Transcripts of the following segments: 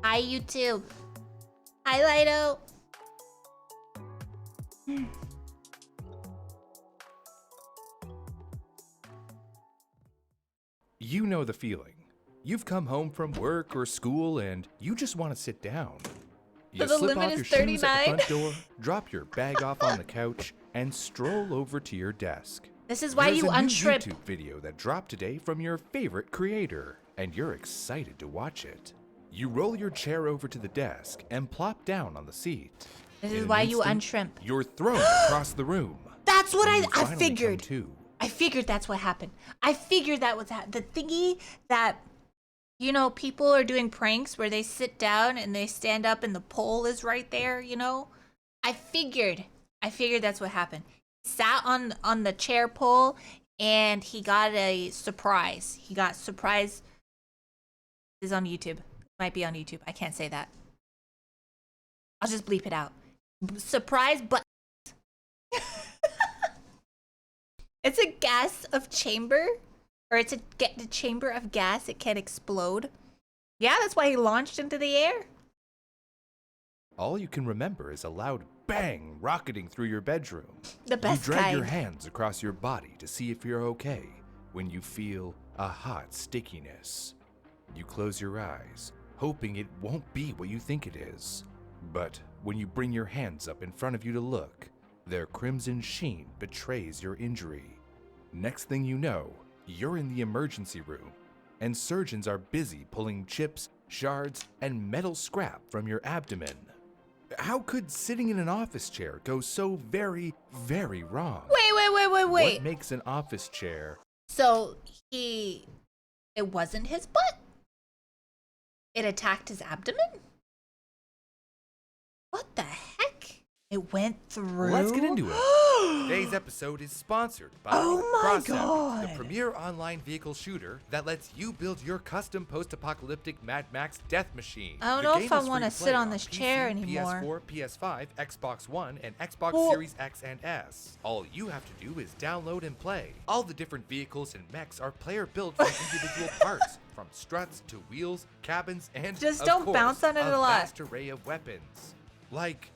Hi, YouTube. Hi, Lido. You know the feeling. You've come home from work or school and you just want to sit down. You the slip limit off is your shoes at 39. the front door, drop your bag off on the couch, and stroll over to your desk. This is why There's you a new untrip. YouTube video that dropped today from your favorite creator, and you're excited to watch it. You roll your chair over to the desk and plop down on the seat. This In is an why you instant, unshrimp. You're thrown across the room. That's what When you I finally come figured. to. I figured that's what happened. I figured that was the thingy that, you know, people are doing pranks where they sit down and they stand up and the pole is right there, you know? I figured that's what happened. Sat on the chair pole and he got a surprise. He got surprise. This is on YouTube. Might be on YouTube. I can't say that. I'll just bleep it out. Surprise but it's a gas of chamber, or it's a chamber of gas. It can explode. Yeah, that's why he launched into the air. All you can remember is a loud bang rocketing through your bedroom. The best You drag kind. your hands across your body to see if you're okay when you feel a hot stickiness. You close your eyes, hoping it won't be what you think it is. But when you bring your hands up in front of you to look, their crimson sheen betrays your injury. Next thing you know, you're in the emergency room, and surgeons are busy pulling chips, shards, and metal scrap from your abdomen. How could sitting in an office chair go so very, very wrong? Wait. What makes an office chair? So it wasn't his butt. It attacked his abdomen? What the heck? It went through? Let's get into it. Today's episode is sponsored by Oh my Crossout, God. the premier online vehicle shooter that lets you build your custom post-apocalyptic Mad Max death machine. I don't The know game if I is free wanna to sit play on this chair anymore. PS4, PS5, Xbox One, and Xbox Well- Series X and S. All you have to do is download and play. All the different vehicles and mechs are player-built from individual parts, from struts to wheels, cabins, and Just of don't course, bounce on it a lot. vast array of weapons, like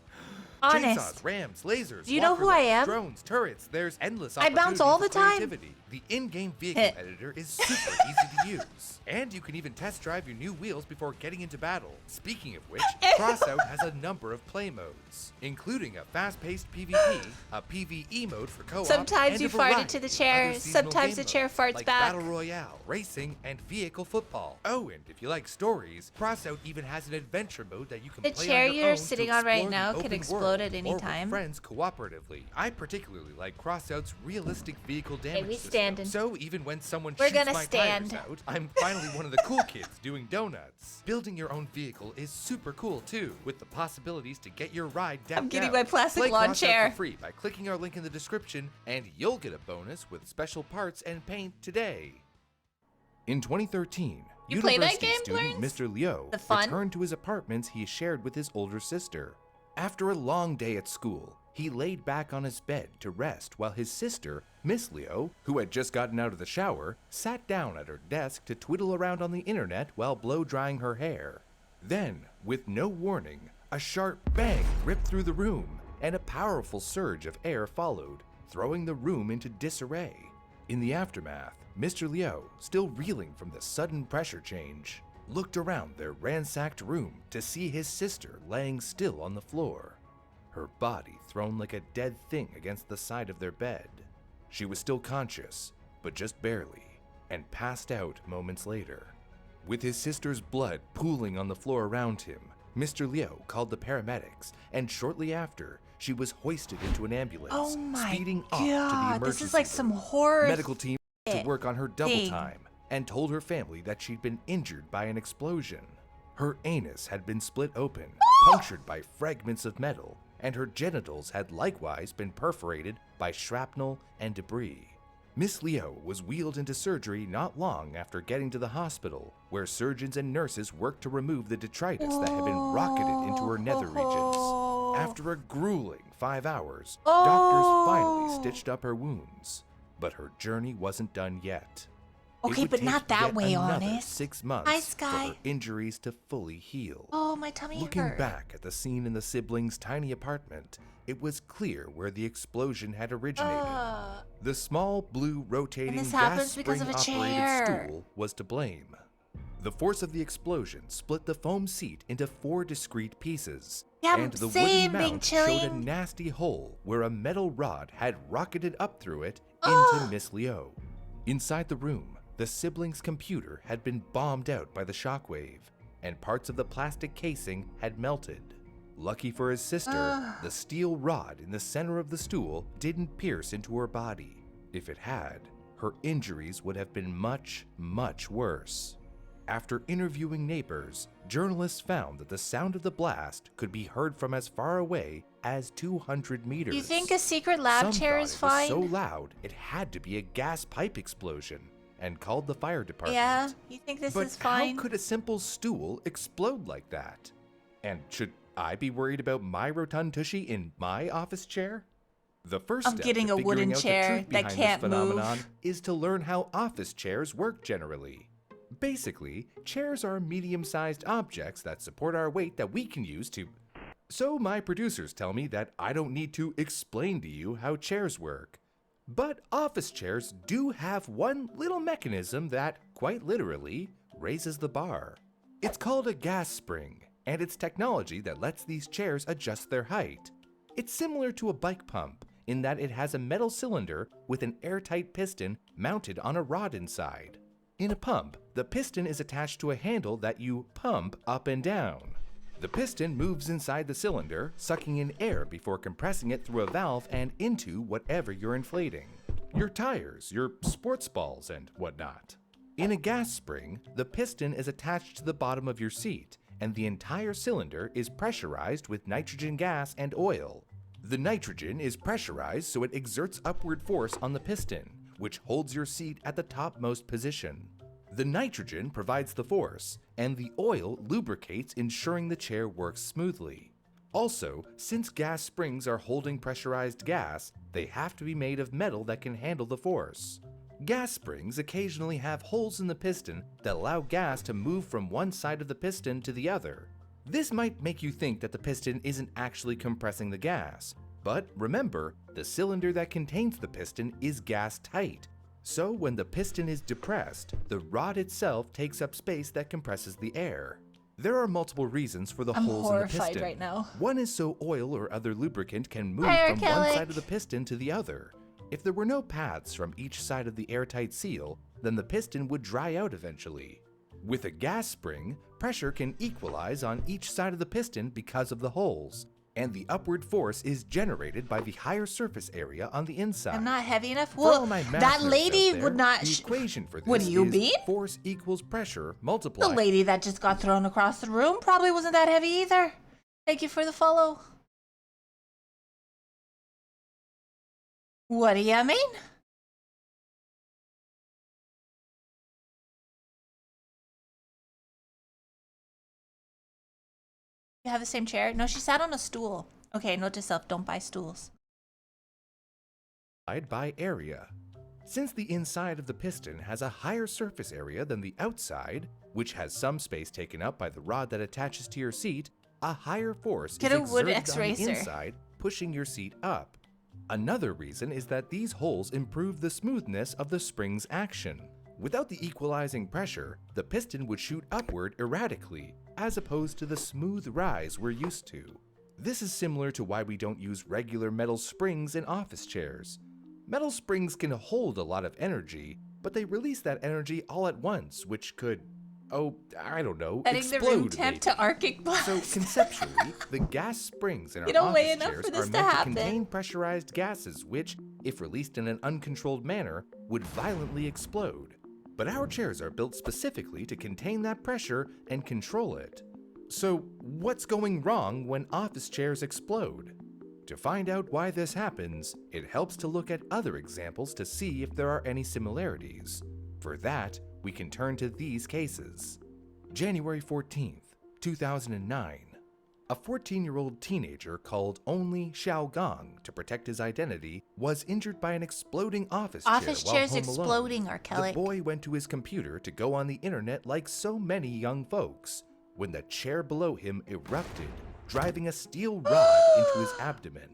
Honest. chainsaws, rams, lasers, Do you know walker who I legs, am? drones, turrets. There's endless I bounce all opportunity the for time. creativity. The in-game vehicle editor is super easy to use. And you can even test drive your new wheels before getting into battle. Speaking of which, Crossout has a number of play modes, including a fast-paced PvP, a PvE mode for co-op, Sometimes and you a fart variety into the of chair, other seasonal sometimes game the chair modes, farts like back. Battle Royale, racing, and vehicle football. Oh, and if you like stories, Crossout even has an adventure mode that you can The play chair on your you're own sitting to on right explore the now could open explode world, at any or with time. friends cooperatively. I particularly like Crossout's realistic vehicle damage we system. standing. So even when someone We're shoots gonna my stand. tires out, I'm finally one of the cool kids doing donuts. Building your own vehicle is super cool too, with the possibilities to get your ride decked I'm getting out. my plastic Play lawn Crossout chair. for free by clicking our link in the description, and you'll get a bonus with special parts and paint today. In 2013, You play that university game, student Clarence? Mr. Liu The fun? returned to his apartments he shared with his older sister. After a long day at school, he laid back on his bed to rest while his sister, Miss Leo, who had just gotten out of the shower, sat down at her desk to twiddle around on the internet while blow-drying her hair. Then, with no warning, a sharp bang ripped through the room, and a powerful surge of air followed, throwing the room into disarray. In the aftermath, Mr. Leo, still reeling from the sudden pressure change, looked around their ransacked room to see his sister laying still on the floor, her body thrown like a dead thing against the side of their bed. She was still conscious, but just barely, and passed out moments later. With his sister's blood pooling on the floor around him, Mr. Leo called the paramedics, and shortly after, she was hoisted into an ambulance, Oh my speeding off to the God, emergency this is like room. some horror Medical team to work on her double thing. time and told her family that she'd been injured by an explosion. Her anus had been split open, punctured by fragments of metal, and her genitals had likewise been perforated by shrapnel and debris. Miss Leo was wheeled into surgery not long after getting to the hospital, where surgeons and nurses worked to remove the detritus that had been rocketed into her nether regions. After a grueling 5 hours, doctors finally stitched up her wounds. But her journey wasn't done yet. It Okay, would but take not that yet way, another Honest. 6 Hi, months for Sky. her injuries to fully heal. Oh, my tummy Looking hurt. back at the scene in the siblings' tiny apartment, it was clear where the explosion had originated. The small blue rotating this gas happens because spring of a operated chair. stool was to blame. The force of the explosion split the foam seat into 4 discrete pieces, Yeah, and the same, wooden Big mount showed a Chilling. nasty hole where a metal rod had rocketed up through it Oh. into Miss Leo. Inside the room, the siblings' computer had been bombed out by the shockwave, and parts of the plastic casing had melted. Lucky for his sister, the steel rod in the center of the stool didn't pierce into her body. If it had, her injuries would have been much, much worse. After interviewing neighbors, journalists found that the sound of the blast could be heard from as far away as 200 meters. You think a secret lab Some chair thought is it was fine? so loud it had to be a gas pipe explosion and called the fire department. Yeah, you think this But is fine? how could a simple stool explode like that? And should I be worried about my rotund tushy in my office chair? The first I'm step getting to a wooden figuring out chair the truth that behind can't this phenomenon move. is to learn how office chairs work generally. Basically, chairs are medium-sized objects that support our weight that we can use to... So my producers tell me that I don't need to explain to you how chairs work. But office chairs do have one little mechanism that, quite literally, raises the bar. It's called a gas spring, and it's technology that lets these chairs adjust their height. It's similar to a bike pump in that it has a metal cylinder with an airtight piston mounted on a rod inside. In a pump, the piston is attached to a handle that you pump up and down. The piston moves inside the cylinder, sucking in air before compressing it through a valve and into whatever you're inflating. Your tires, your sports balls, and whatnot. In a gas spring, the piston is attached to the bottom of your seat, and the entire cylinder is pressurized with nitrogen gas and oil. The nitrogen is pressurized so it exerts upward force on the piston, which holds your seat at the topmost position. The nitrogen provides the force, and the oil lubricates, ensuring the chair works smoothly. Also, since gas springs are holding pressurized gas, they have to be made of metal that can handle the force. Gas springs occasionally have holes in the piston that allow gas to move from one side of the piston to the other. This might make you think that the piston isn't actually compressing the gas, but remember, the cylinder that contains the piston is gas tight. So when the piston is depressed, the rod itself takes up space that compresses the air. There are multiple reasons for the I'm holes in the horrified piston. right now. One is so oil or other lubricant can move Hi, from one Arkelic. side of the piston to the other. If there were no paths from each side of the airtight seal, then the piston would dry out eventually. With a gas spring, pressure can equalize on each side of the piston because of the holes, and the upward force is generated by the higher surface area on the inside. I'm not heavy enough. For all Well, my math that nerds lady out there, would not. The equation for this What do you is mean? force equals pressure The multiplied. lady that just got thrown across the room probably wasn't that heavy either. Thank you for the follow. What do you mean? You have the same chair? No, she sat on a stool. Okay, note to self, don't buy stools. By area. Since the inside of the piston has a higher surface area than the outside, which has some space taken up by the rod that attaches to your seat, a higher force Get is a wood exerted on the X-racer. inside, pushing your seat up. Another reason is that these holes improve the smoothness of the spring's action. Without the equalizing pressure, the piston would shoot upward erratically, as opposed to the smooth rise we're used to. This is similar to why we don't use regular metal springs in office chairs. Metal springs can hold a lot of energy, but they release that energy all at once, which could, I don't know, Setting the explode room temp maybe. to Arctic blast. So conceptually, the gas springs in our You don't weigh office enough chairs for this are to meant to happen. contain pressurized gases which, if released in an uncontrolled manner, would violently explode. But our chairs are built specifically to contain that pressure and control it. So what's going wrong when office chairs explode? To find out why this happens, it helps to look at other examples to see if there are any similarities. For that, we can turn to these cases. January 14th, 2009. A 14-year-old teenager called only Xiaogong to protect his identity was injured by an exploding office chair Office while chairs home exploding, alone. Arkelic. The boy went to his computer to go on the internet like so many young folks when the chair below him erupted, driving a steel rod into his abdomen.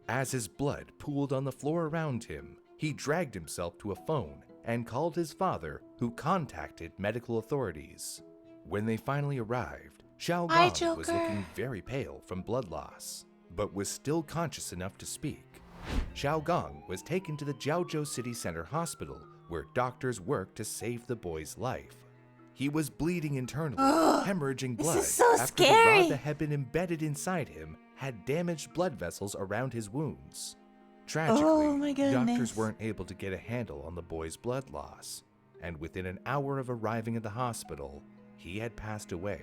As his blood pooled on the floor around him, he dragged himself to a phone and called his father, who contacted medical authorities. When they finally arrived, Xiao Hi, Gong was Joker. looking very pale from blood loss, but was still conscious enough to speak. Xiao Gong was taken to the Jiaozhou City Center Hospital, where doctors worked to save the boy's life. He was bleeding internally, hemorrhaging blood is so after the scary. rod that had been embedded inside him had damaged blood vessels around his wounds. Tragically, Oh my goodness. doctors weren't able to get a handle on the boy's blood loss, and within an hour of arriving at the hospital, he had passed away.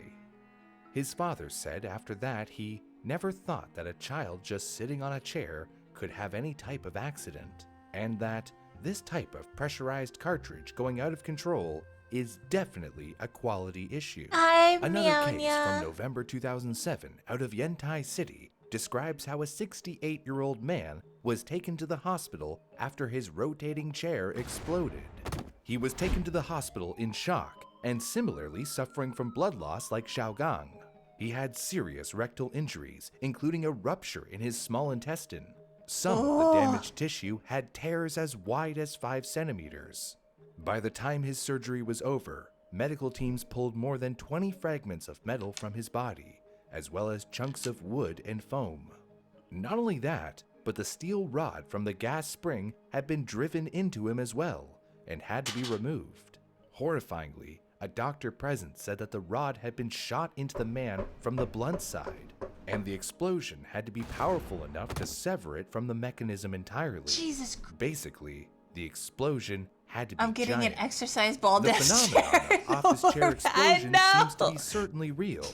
His father said after that he never thought that a child just sitting on a chair could have any type of accident, and that this type of pressurized cartridge going out of control is definitely a quality issue. Hi, Another case Meow. from November 2007 out of Yantai City describes how a 68-year-old man was taken to the hospital after his rotating chair exploded. He was taken to the hospital in shock and similarly suffering from blood loss like Xiaogang. He had serious rectal injuries, including a rupture in his small intestine. Some of the damaged tissue had tears as wide as 5 centimeters. By the time his surgery was over, medical teams pulled more than 20 fragments of metal from his body, as well as chunks of wood and foam. Not only that, but the steel rod from the gas spring had been driven into him as well, and had to be removed. Horrifyingly, a doctor present said that the rod had been shot into the man from the blunt side, and the explosion had to be powerful enough to sever it from the mechanism entirely. Jesus Christ. Basically, the explosion had to be I'm getting giant. an exercise ball The desk phenomenon chair. of office chair explosion seems to know. be certainly real.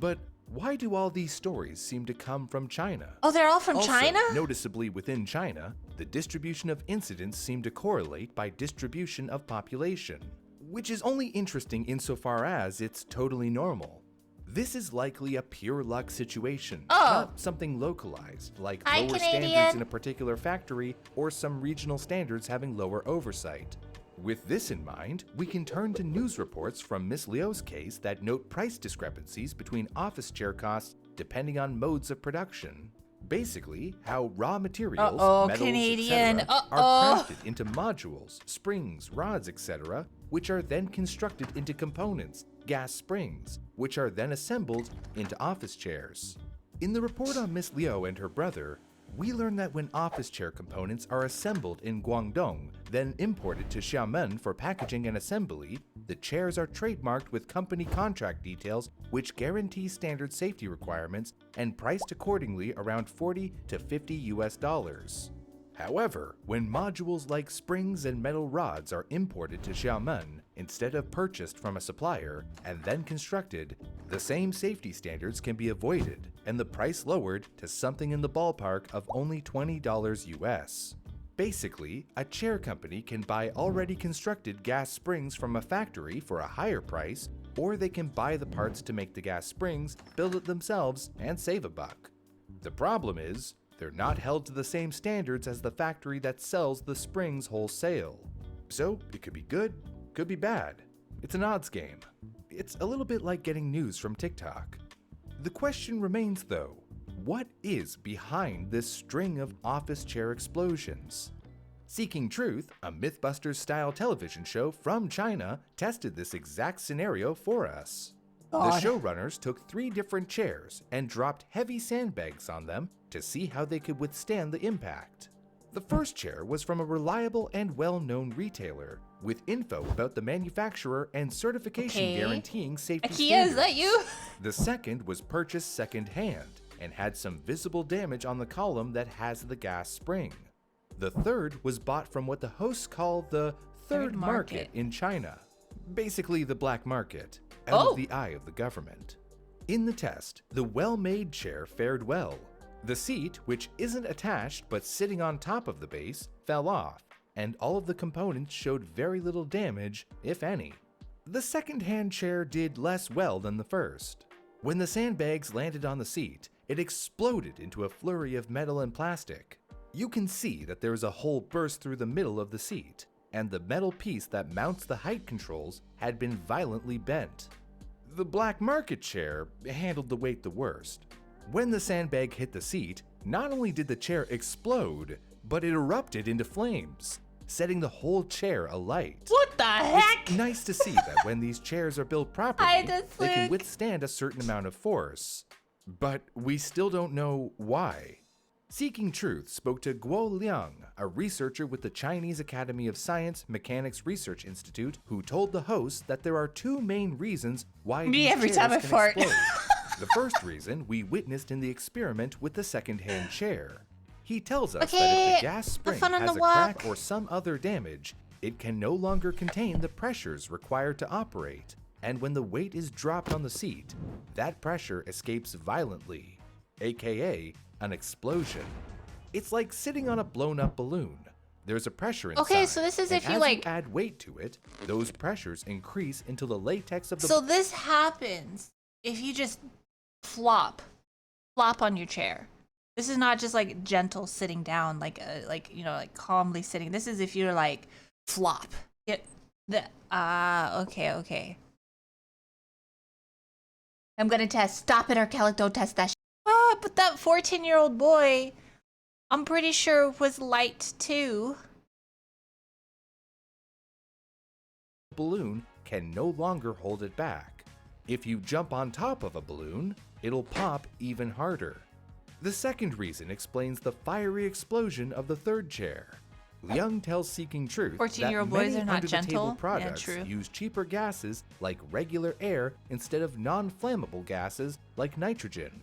But why do all these stories seem to come from China? Oh, they're all from Also, China? noticeably within China, the distribution of incidents seem to correlate by distribution of population, which is only interesting insofar as it's totally normal. This is likely a pure luck situation, not something localized, like Hi, lower Canadian. standards in a particular factory or some regional standards having lower oversight. With this in mind, we can turn to news reports from Miss Liu's case that note price discrepancies between office chair costs depending on modes of production. Basically, how raw materials, metals, Canadian. etc., are crafted into modules, springs, rods, etc., which are then constructed into components, gas springs, which are then assembled into office chairs. In the report on Miss Liu and her brother, we learn that when office chair components are assembled in Guangdong, then imported to Xiamen for packaging and assembly, the chairs are trademarked with company contract details which guarantee standard safety requirements and priced accordingly around $40 to $50. However, when modules like springs and metal rods are imported to Xiamen instead of purchased from a supplier and then constructed, the same safety standards can be avoided and the price lowered to something in the ballpark of only $20 US. Basically, a chair company can buy already constructed gas springs from a factory for a higher price, or they can buy the parts to make the gas springs, build it themselves, and save a buck. The problem is, they're not held to the same standards as the factory that sells the springs wholesale. So it could be good, could be bad. It's an odds game. It's a little bit like getting news from TikTok. The question remains though, what is behind this string of office chair explosions? Seeking Truth, a Mythbusters-style television show from China, tested this exact scenario for us. The showrunners took 3 different chairs and dropped heavy sandbags on them to see how they could withstand the impact. The first chair was from a reliable and well-known retailer, with info about the manufacturer and certification guaranteeing safety Ikea, standards. is that you? The second was purchased second-hand and had some visible damage on the column that has the gas spring. The third was bought from what the hosts call the third market in China, basically the black market, out of the eye of the government. In the test, the well-made chair fared well. The seat, which isn't attached but sitting on top of the base, fell off, and all of the components showed very little damage, if any. The second-hand chair did less well than the first. When the sandbags landed on the seat, it exploded into a flurry of metal and plastic. You can see that there is a hole burst through the middle of the seat, and the metal piece that mounts the height controls had been violently bent. The black market chair handled the weight the worst. When the sandbag hit the seat, not only did the chair explode, but it erupted into flames, setting the whole chair alight. What the heck? It's nice to see that when these chairs are built properly, they can withstand a certain amount of force. But we still don't know why. Seeking Truth spoke to Guo Liang, a researcher with the Chinese Academy of Science Mechanics Research Institute, who told the host that there are two main reasons why these every chairs time I can fart. explode. The first reason we witnessed in the experiment with the second-hand chair. He tells us that if the gas spring has a crack or some other damage, it can no longer contain the pressures required to operate, and when the weight is dropped on the seat, that pressure escapes violently, aka an explosion. It's like sitting on a blown-up balloon. There's a pressure inside. Okay, so this is if you like add weight to it, those pressures increase until the latex of the So this happens if you just flop on your chair. This is not just like gentle sitting down, like calmly sitting. This is if you're like flop. Okay. I'm gonna test. Stop it, Archelic. Don't test that. But that 14-year-old boy, I'm pretty sure was light too. balloon can no longer hold it back. If you jump on top of a balloon, it'll pop even harder. The second reason explains the fiery explosion of the third chair. Liang tells Seeking Truth that 14-year-old many boys are not under-the-table gentle. products use cheaper gases like regular air instead of non-flammable gases like nitrogen.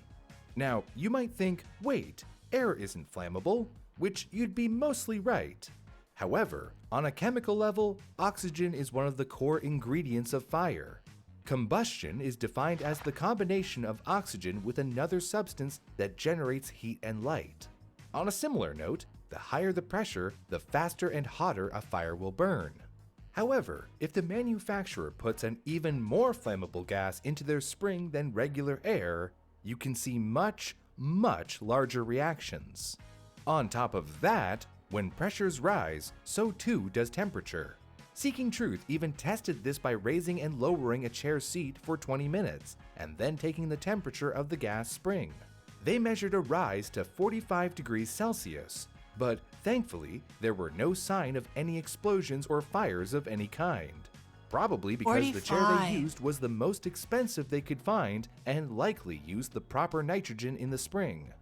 Now, you might think, wait, air isn't flammable, which you'd be mostly right. However, on a chemical level, oxygen is one of the core ingredients of fire. Combustion is defined as the combination of oxygen with another substance that generates heat and light. On a similar note, the higher the pressure, the faster and hotter a fire will burn. However, if the manufacturer puts an even more flammable gas into their spring than regular air, you can see much, much larger reactions. On top of that, when pressures rise, so too does temperature. Seeking Truth even tested this by raising and lowering a chair's seat for 20 minutes, and then taking the temperature of the gas spring. They measured a rise to 45 degrees Celsius, but thankfully, there were no sign of any explosions or fires of any kind. Probably because the chair they used was the most expensive they could find and likely used the proper nitrogen in the spring.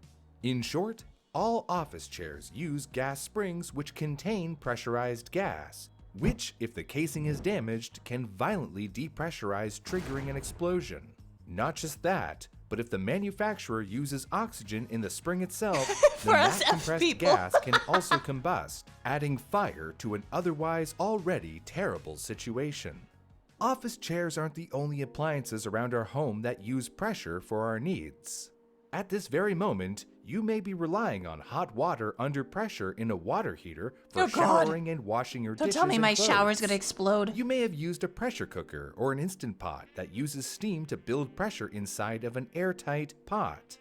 In short, all office chairs use gas springs which contain pressurized gas, which, if the casing is damaged, can violently depressurize, triggering an explosion. Not just that, but if the manufacturer uses oxygen in the spring itself, then that compressed gas can also combust, adding fire to an otherwise already terrible situation. Office chairs aren't the only appliances around our home that use pressure for our needs. At this very moment, you may be relying on hot water under pressure in a water heater for showering and washing your dishes and clothes. Don't tell me my shower's gonna explode. You may have used a pressure cooker or an Instant Pot that uses steam to build pressure inside of an airtight pot.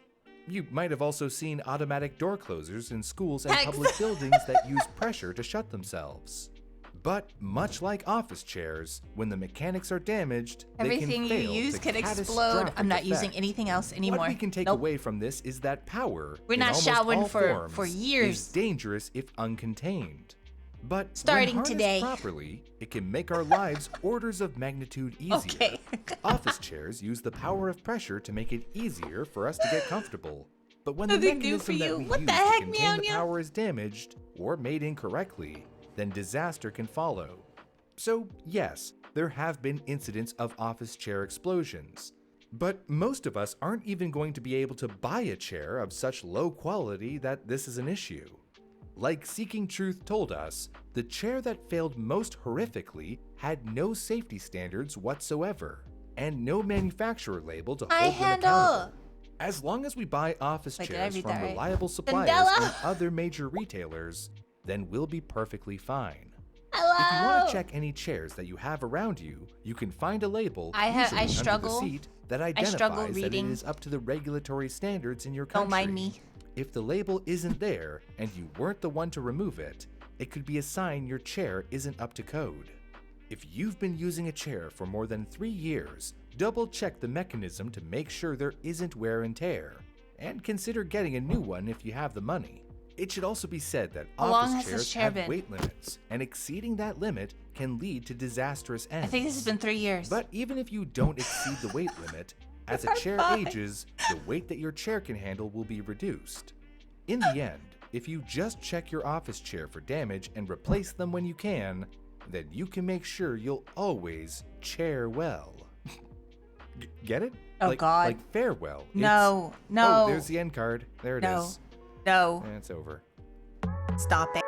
You might have also seen automatic door closers in schools and public buildings that use pressure to shut themselves. But much like office chairs, when the mechanics are damaged, everything they can you use can explode. catastrophic I'm not effect. using anything else anymore. What we can take away from this is that power, we're in not almost showering all for forms, years. is dangerous if uncontained. But starting when today, properly, it can make our lives orders of magnitude easier. Okay. Office chairs use the power of pressure to make it easier for us to get comfortable. But when the mechanism that we use to contain the power is damaged or made incorrectly, then disaster can follow. So yes, there have been incidents of office chair explosions. But most of us aren't even going to be able to buy a chair of such low quality that this is an issue. Like Seeking Truth told us, the chair that failed most horrifically had no safety standards whatsoever, and no manufacturer label to hold them accountable. As long as we buy office chairs from reliable suppliers and other major retailers, then we'll be perfectly fine. If you want to check any chairs that you have around you, you can find a label usually under the seat that struggle identifies that it reading. is up to the regulatory standards in your country. Don't mind me. If the label isn't there and you weren't the one to remove it, it could be a sign your chair isn't up to code. If you've been using a chair for more than 3 years, double check the mechanism to make sure there isn't wear and tear, and consider getting a new one if you have the money. It should also be said that How long has office this chairs chair have been? weight limits, and exceeding that limit can lead to disastrous ends. I think this has been 3 years. But even if you don't exceed the weight limit, as a You're chair fine. ages, the weight that your chair can handle will be reduced. In the end, if you just check your office chair for damage and replace them when you can, then you can make sure you'll always chair well. Get it? Oh, God. Like farewell. No, no. Oh, there's the end card. There it is. No. And it's over. Stop it.